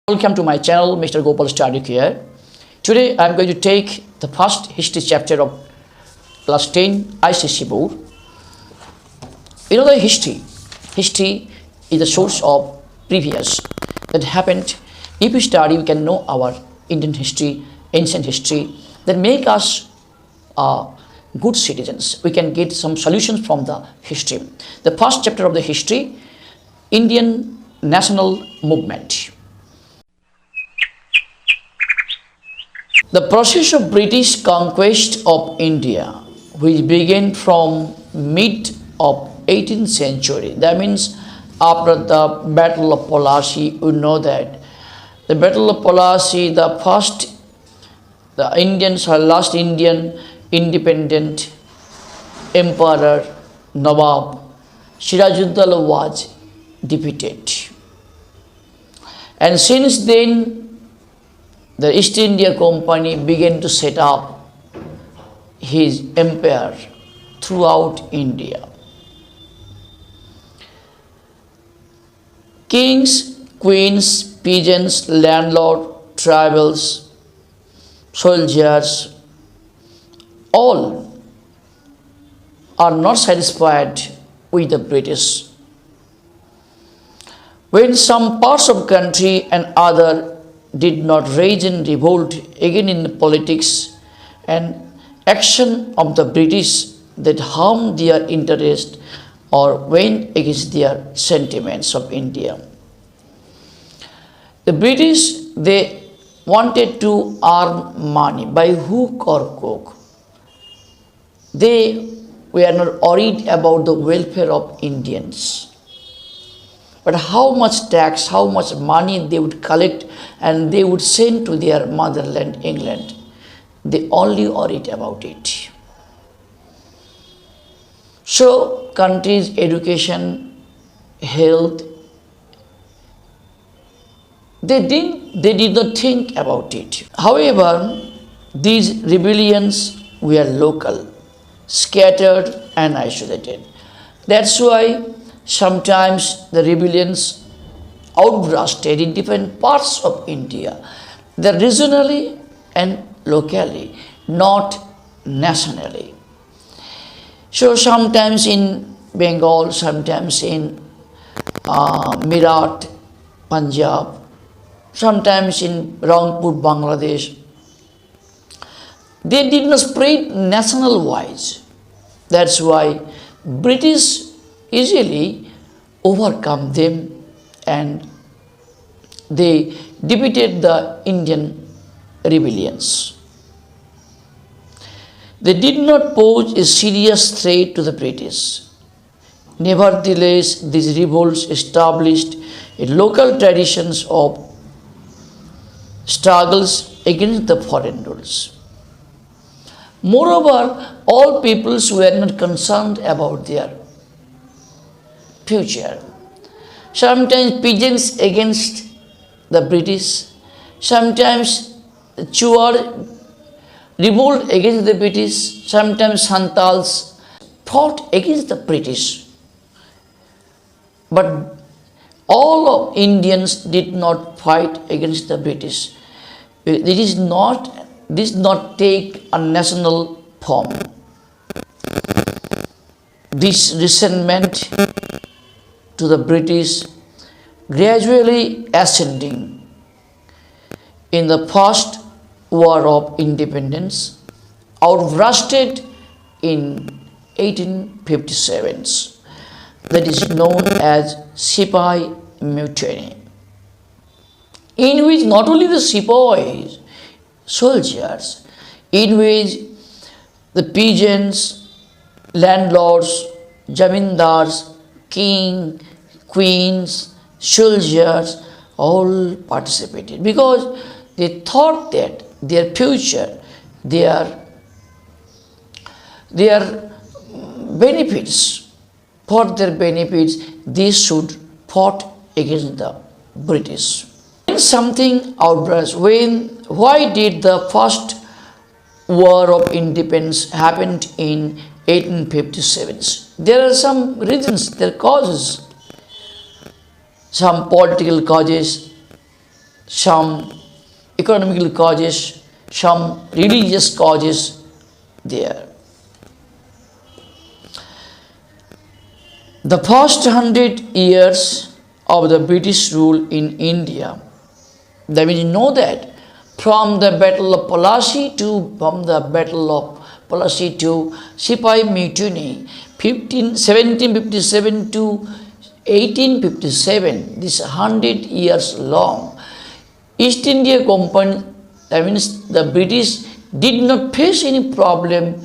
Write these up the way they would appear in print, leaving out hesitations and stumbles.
Welcome to my channel, Mr. Gopal Study here. Today I am going to take the first history chapter of class 10 ICSE board. You know the history. History is the source of previous that happened. If we study, we can know our Indian history, ancient history, that make us good citizens. We can get some solutions from the history. The first chapter of the history, Indian national movement. The process of British conquest of India, which began from mid of 18th century, that means after the Battle of Plassey, you know that the Battle of Plassey, the Indians are last Indian independent emperor Nawab Sirajuddaulah was defeated, and since then the East India Company began to set up his empire throughout India. Kings, queens, peasants, landlords, tribals, soldiers, all are not satisfied with the British. When some parts of country and other did not raise in revolt again in politics and action of the British that harmed their interest or went against their sentiments of India. The British, they wanted to earn money by hook or crook. They were not worried about the welfare of Indians. But how much tax, how much money they would collect and they would send to their motherland, England. They only worried about it. So, countries' education, health, they did not think about it. However, these rebellions were local, scattered and isolated. That's why sometimes the rebellions outburst in different parts of India. They're regionally and locally, not nationally. So sometimes in Bengal, sometimes in Meerut, Punjab, sometimes in Rangpur, Bangladesh. They did not spread national wise. That's why British easily overcome them and they defeated the Indian rebellions. They did not pose a serious threat to the British. Nevertheless, these revolts established a local traditions of struggles against the foreign rules. Moreover, all peoples were not concerned about their future. Sometimes peasants against the British, sometimes Chuar revolt against the British, sometimes Santals fought against the British. But all of Indians did not fight against the British. This did not take a national form. This resentment to the British gradually ascending in the first war of independence, outburst in 1857, that is known as Sepoy Mutiny, in which not only the sepoys, soldiers, in which the peasants, landlords, jamindars, king, queens, soldiers all participated because they thought that their future, their benefits, for their benefits, they should fight against the British. When something outburst, why did the first war of independence happen in 1857? There are some reasons, there are causes. Some political causes, some economical causes, some religious causes there. The first 100 years of the British rule in India, that means you know that from the Battle of Plassey to Sipai Mutiny, 1757 to 1857, this 100 years long, East India Company, that means the British did not face any problem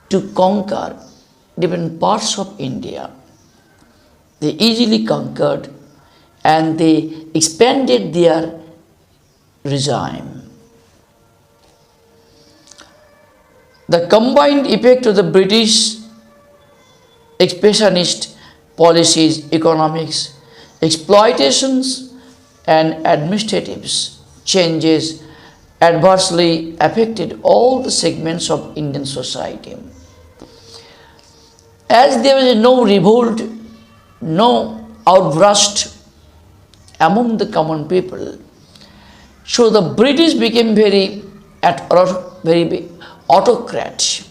to conquer different parts of India. They easily conquered and they expanded their regime. The combined effect of the British expansionist policies, economics, exploitations and administrative changes adversely affected all the segments of Indian society. As there was no revolt, no outburst among the common people, so the British became very autocrat,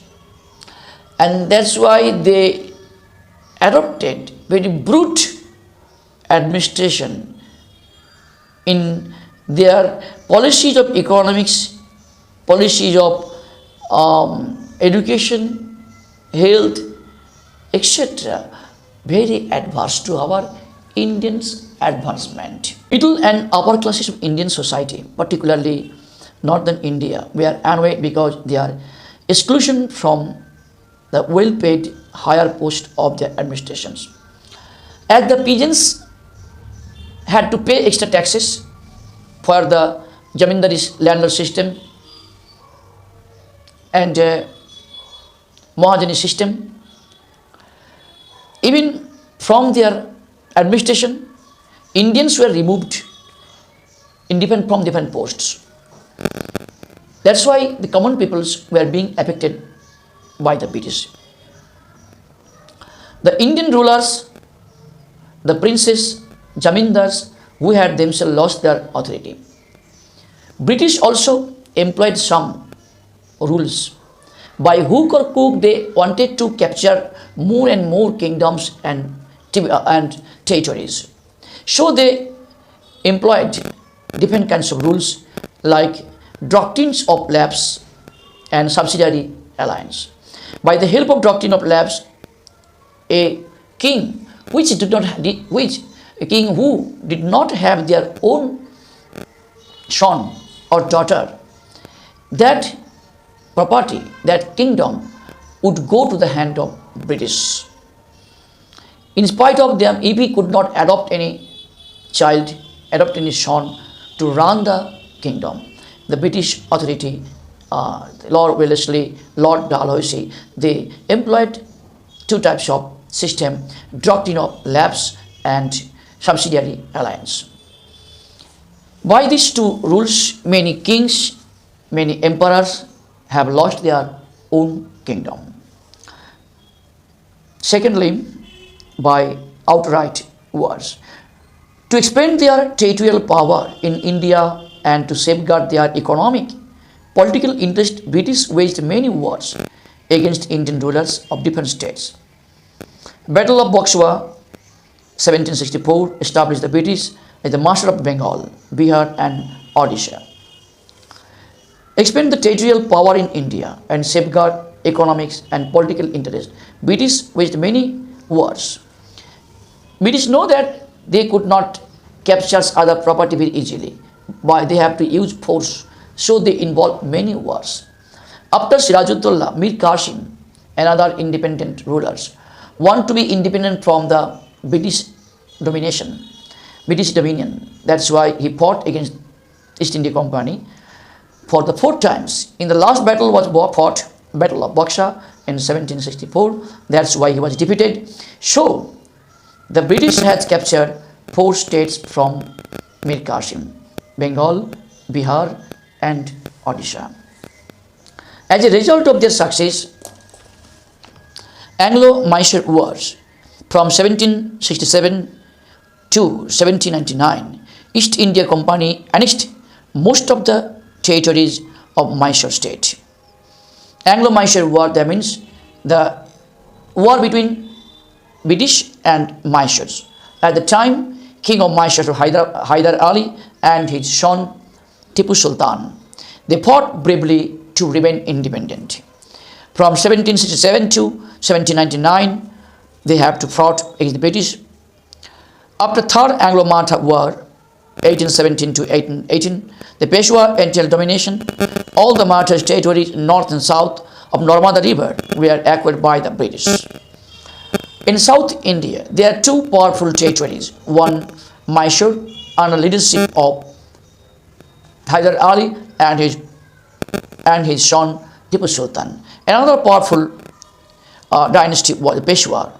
and that's why they adopted very brute administration in their policies of economics, policies of education, health, etc. Very adverse to our Indians' advancement. Middle and upper classes of Indian society, particularly northern India, were annoyed because they are exclusion from the well-paid higher post of their administrations. As the peasants had to pay extra taxes for the Jamindari's landlord system and Mahajani system, even from their administration, Indians were removed from different posts. That's why the common peoples were being affected by the British. The Indian rulers, the princes, Jamindars, who had themselves lost their authority. British also employed some rules. By hook or crook, they wanted to capture more and more kingdoms and territories. So they employed different kinds of rules like doctrines of lapse and subsidiary alliance. By the help of doctrine of lapse, a king who did not have their own son or daughter, that property, that kingdom would go to the hand of British. In spite of them, if he could not adopt any child, adopt any son to run the kingdom, the British authority, Lord Wellesley, Lord Dalhousie, they employed two types of system, doctrine of lapse and subsidiary alliance. By these two rules, many kings, many emperors have lost their own kingdom. Secondly, by outright wars. To expand their territorial power in India and to safeguard their economic, political interest, British waged many wars against Indian rulers of different states. Battle of Buxar, 1764, established the British as the master of Bengal, Bihar and Odisha. Expand the territorial power in India and safeguard economics and political interest. British waged many wars. British know that they could not capture other property very easily, but they have to use force, so they involved many wars. After Sirajuddaulah, Mir Qasim and other independent rulers want to be independent from the British dominion. That's why he fought against East India Company for the 4 times. In the last battle was fought, Battle of Buxar in 1764. That's why he was defeated. So the British had captured 4 states from Mir Qasim: Bengal, Bihar and Odisha. As a result of their success, Anglo-Mysore Wars from 1767 to 1799, East India Company annexed most of the territories of Mysore state. Anglo-Mysore War, that means the war between British and Mysore. At the time, King of Mysore Hyder Ali and his son Tipu Sultan, they fought bravely to remain independent. From 1767 to 1799, they have to fought against the British. After Third Anglo-Maratha War, 1817 to 1818, the Peshwa entailed domination. All the Maratha territories north and south of Narmada River were acquired by the British. In South India, there are two powerful territories. One, Mysore, under leadership of Hyder Ali and his son Tipu Sultan. Another powerful dynasty was the Peshwa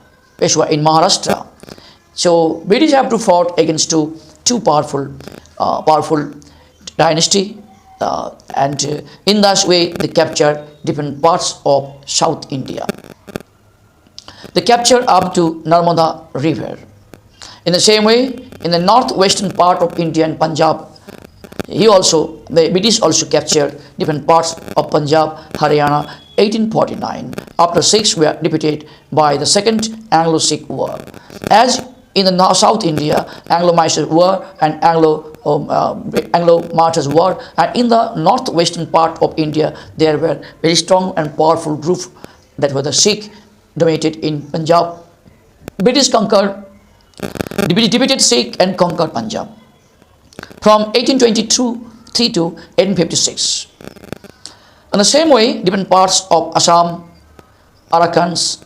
in Maharashtra. So British have to fought against two powerful dynasty, and in that way they captured different parts of South India. They captured up to Narmada River. In the same way, in the northwestern part of India and Punjab, the British also captured different parts of Punjab, Haryana, 1849. After 6 were defeated by the Second Anglo-Sikh War. As in the South India, Anglo-Mysore War and Anglo-Maratha War, and in the northwestern part of India, there were very strong and powerful groups that were the Sikh dominated in Punjab. British defeated Sikh and conquered Punjab from 1823 to 1856. In the same way, different parts of Assam, Arakan's,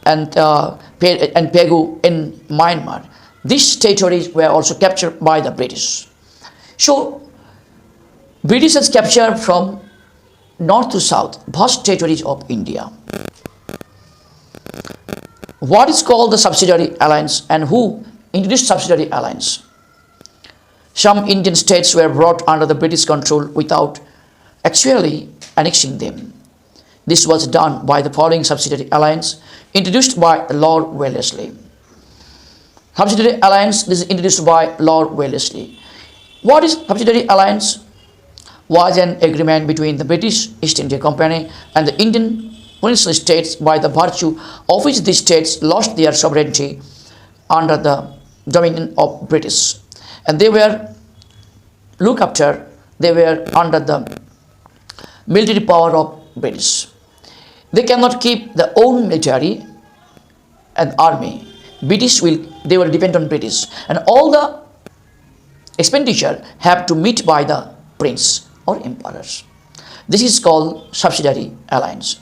and Pegu in Myanmar, these territories were also captured by the British. So, British has captured from north to south vast territories of India. What is called the subsidiary alliance, and who introduced subsidiary alliance? Some Indian states were brought under the British control without actually annexing them. This was done by the following subsidiary alliance introduced by Lord Wellesley. Subsidiary alliance, this is introduced by Lord Wellesley. What is subsidiary alliance? Was an agreement between the British East India Company and the Indian Peninsular states, by the virtue of which these states lost their sovereignty under the dominion of British, and they were under the military power of British. They cannot keep their own military and army. They will depend on British, and all the expenditure have to meet by the prince or emperors. This is called subsidiary alliance.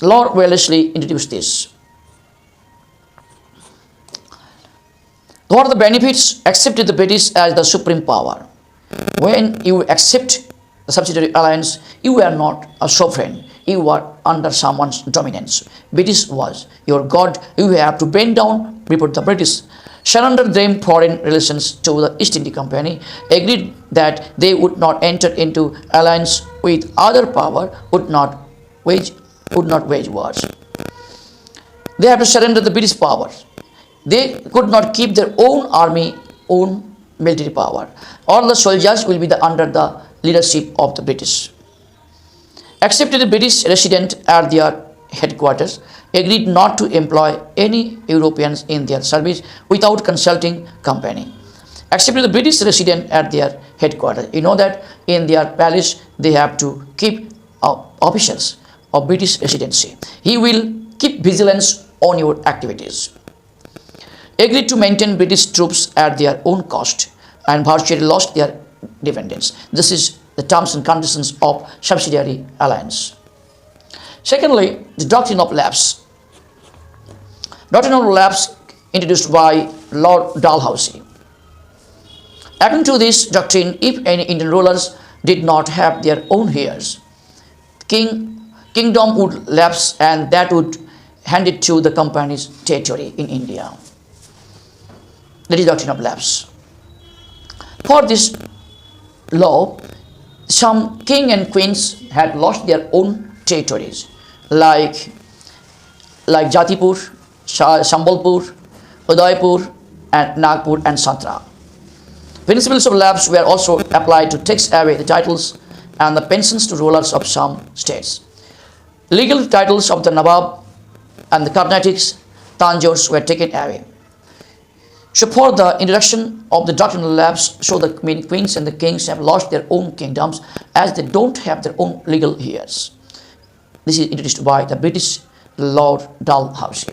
Lord Wellesley introduced this. What are the benefits? Accepted the British as the supreme power. When you accept the subsidiary alliance, you are not a sovereign. You are under someone's dominance. British was your God. You have to bend down before the British. Surrender them foreign relations to the East India Company, agreed that they would not enter into alliance with other power, would not wage wars. They have to surrender the British power. They could not keep their own army, own military power. All the soldiers will be under the leadership of the British. Accepted the British resident at their headquarters, agreed not to employ any Europeans in their service without consulting company. Accepted the British resident at their headquarters. You know that in their palace they have to keep officials of British residency. He will keep vigilance on your activities. Agreed to maintain British troops at their own cost and virtually lost their dependence. This is the terms and conditions of subsidiary alliance. Secondly, the doctrine of lapse. Doctrine of lapse introduced by Lord Dalhousie. According to this doctrine, if any Indian rulers did not have their own heirs, kingdom would lapse, and that would hand it to the company's territory in India. That is doctrine of lapse. For this law, some king and queens had lost their own territories, like Jatipur, Sambalpur, Udaipur, and Nagpur and Satra. Principles of lapse were also applied to take away the titles and the pensions to rulers of some states. Legal titles of the Nawab and the Carnatics, Tanjores were taken away. So for the introduction of the doctrinal lapse, so the many queens and the kings have lost their own kingdoms as they don't have their own legal heirs. This is introduced by the British Lord Dalhousie.